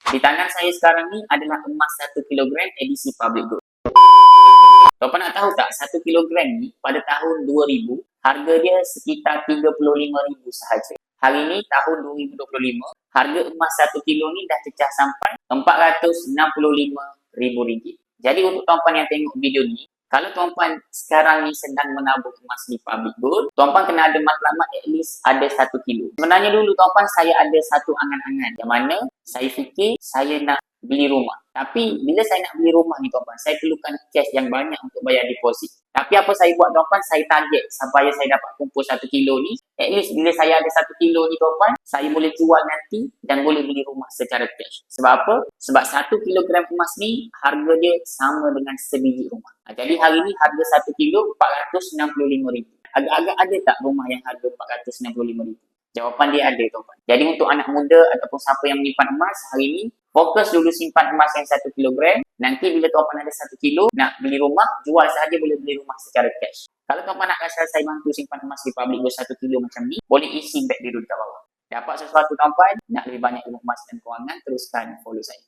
Di tangan saya sekarang ni adalah emas 1 kilogram edisi public good. Tuan-tuan nak tahu tak, 1 kilogram ni pada tahun 2000, harga dia sekitar 35,000 sahaja. Hari ni tahun 2025, harga emas 1 kilo ni dah cecah sampai RM465,000. Jadi untuk tuan-tuan yang tengok video ni, kalau tuan-tuan sekarang ni sedang menabung emas di public good, tuan-tuan kena ada matlamat at least ada 1 kilo. Sebenarnya dulu tuan-tuan saya ada satu angan-angan yang mana saya fikir saya nak beli rumah. Tapi bila saya nak beli rumah ni tuan-tuan, saya perlukan cash yang banyak untuk bayar deposit. Tapi apa saya buat tuan-tuan, saya target supaya saya dapat kumpul 1 kilo ni. At least bila saya ada 1 kilo ni tuan-tuan, saya boleh jual nanti dan boleh beli rumah secara cash. Sebab apa? Sebab 1 kilogram emas ni harga dia sama dengan sebiji rumah. Jadi hari ni harga 1 kilo RM465,000. Agak-agak ada tak rumah yang harga RM465,000? Jawapan dia ada tuan-tuan. Jadi untuk anak muda ataupun siapa yang menyimpan emas hari ni, fokus dulu simpan emas yang 1 kilogram. Nanti bila tuan-tuan ada 1 kilo, nak beli rumah, jual sahaja boleh beli rumah secara cash. Kalau tuan-tuan nak rasa saya bantu simpan emas di public good 1 kilo macam ni, boleh isi bet dulu dekat bawah. Dapat sesuatu tuan-tuan, nak lebih banyak ilmu emas dan kewangan, teruskan follow saya.